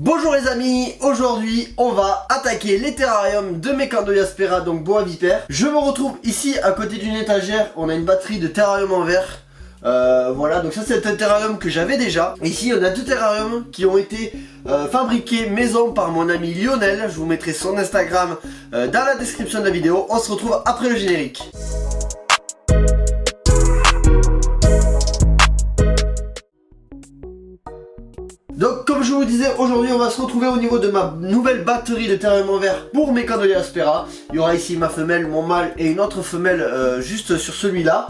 Bonjour les amis, aujourd'hui on va attaquer les terrariums de Mecandoyaspera, donc boa vipère. Je me retrouve ici à côté d'une étagère, on a une batterie de terrarium en verre. Voilà, donc ça c'est un terrarium que j'avais déjà. Ici on a deux terrariums qui ont été fabriqués maison par mon ami Lionel. Je vous mettrai son Instagram dans la description de la vidéo. On se retrouve après le générique. Donc comme je vous disais, aujourd'hui on va se retrouver au niveau de ma nouvelle batterie de terrarium en verre pour Mecandoyaspera. Il y aura ici ma femelle, mon mâle et une autre femelle juste sur celui-là.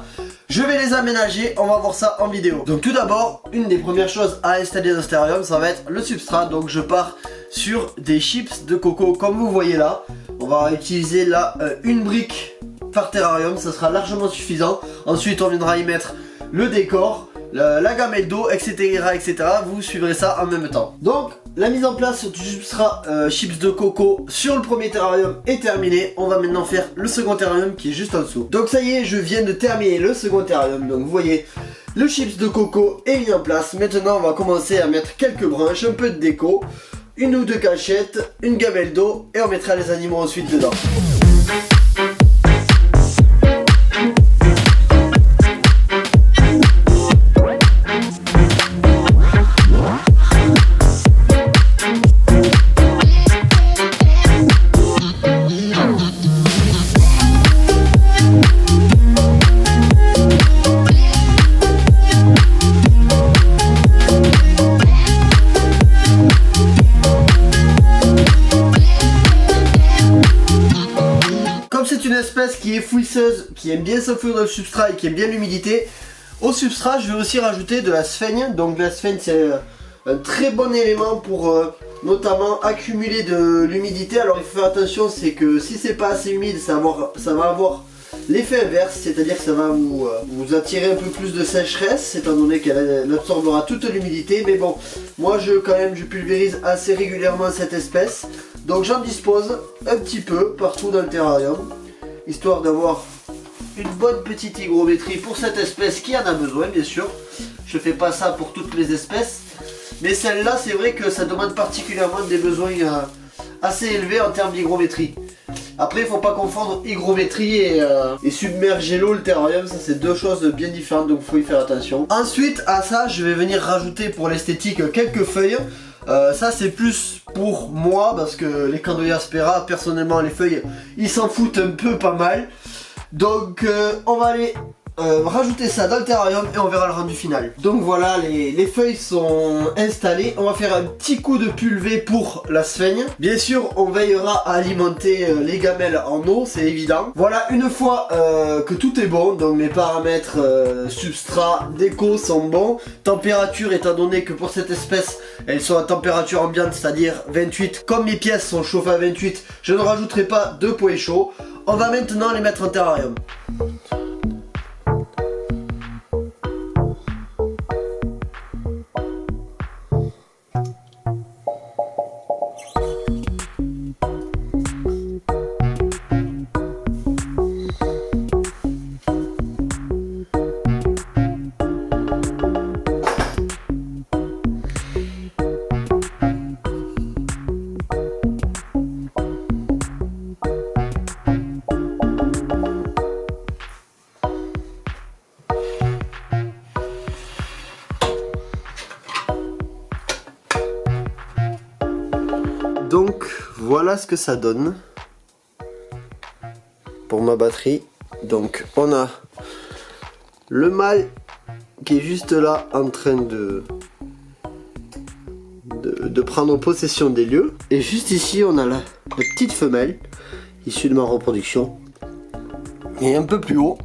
Je vais les aménager, on va voir ça en vidéo. Donc tout d'abord, une des premières choses à installer dans ce terrarium, ça va être le substrat. Donc je pars sur des chips de coco comme vous voyez là. On va utiliser là une brique par terrarium, ça sera largement suffisant. Ensuite on viendra y mettre le décor, la gamelle d'eau, etc., etc. Vous suivrez ça en même temps. Donc la mise en place du substrat chips de coco sur le premier terrarium est terminée. On va maintenant faire le second terrarium qui est juste en dessous. Donc ça y est, je viens de terminer le second terrarium. Donc vous voyez, le chips de coco est mis en place. Maintenant on va commencer à mettre quelques branches, un peu de déco, une ou deux cachettes, une gamelle d'eau et on mettra les animaux ensuite dedans. Espèce qui est fouisseuse, qui aime bien s'enfouir dans le substrat et qui aime bien l'humidité. Au substrat, je vais aussi rajouter de la sphaigne. Donc la sphaigne, c'est un très bon élément pour notamment accumuler de l'humidité. Alors il faut faire attention, c'est que si c'est pas assez humide, ça va avoir l'effet inverse, c'est-à-dire que ça va vous attirer un peu plus de sécheresse, étant donné qu'elle absorbera toute l'humidité. Mais bon, moi je pulvérise assez régulièrement cette espèce, donc j'en dispose un petit peu partout dans le terrarium, histoire d'avoir une bonne petite hygrométrie pour cette espèce qui en a besoin, bien sûr. Je fais pas ça pour toutes les espèces, mais celle-là, c'est vrai que ça demande particulièrement des besoins assez élevés en termes d'hygrométrie. Après, il faut pas confondre hygrométrie et submerger l'eau, le terrarium, ça c'est deux choses bien différentes, donc il faut y faire attention. Ensuite, à ça, je vais venir rajouter pour l'esthétique quelques feuilles. Ça c'est plus pour moi parce que les Candoyaspera, personnellement les feuilles ils s'en foutent un peu pas mal. Donc on va aller rajouter ça dans le terrarium et on verra le rendu final. Donc voilà, les feuilles sont installées. On va faire un petit coup de pulvé pour la sphaigne. Bien sûr on veillera à alimenter les gamelles en eau, c'est évident. Voilà, une fois que tout est bon, donc mes paramètres substrat, déco sont bons. Température, étant donné que pour cette espèce elles sont à température ambiante, c'est-à-dire 28. Comme mes pièces sont chauffées à 28, je ne rajouterai pas de poêle chaud. On va maintenant les mettre en terrarium. Donc voilà ce que ça donne pour ma batterie. Donc on a le mâle qui est juste là en train de prendre possession des lieux. Et juste ici on a la petite femelle issue de ma reproduction. Et un peu plus haut,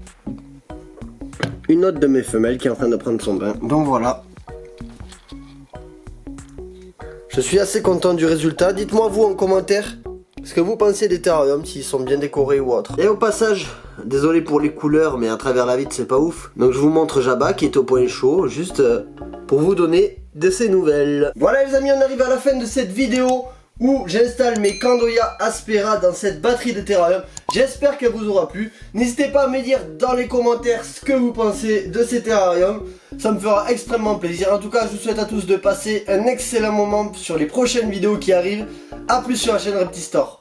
une autre de mes femelles qui est en train de prendre son bain. Donc voilà. Je suis assez content du résultat. Dites-moi vous en commentaire ce que vous pensez des terrariums, s'ils sont bien décorés ou autre. Et au passage, désolé pour les couleurs, mais à travers la vitre c'est pas ouf. Donc je vous montre Jabba qui est au point chaud, juste pour vous donner de ses nouvelles. Voilà les amis, on arrive à la fin de cette vidéo. où j'installe mes Candoya Aspera dans cette batterie de terrarium. J'espère qu'elle vous aura plu. N'hésitez pas à me dire dans les commentaires ce que vous pensez de ces terrariums. Ça me fera extrêmement plaisir. En tout cas, je vous souhaite à tous de passer un excellent moment sur les prochaines vidéos qui arrivent. A plus sur la chaîne Reptistore.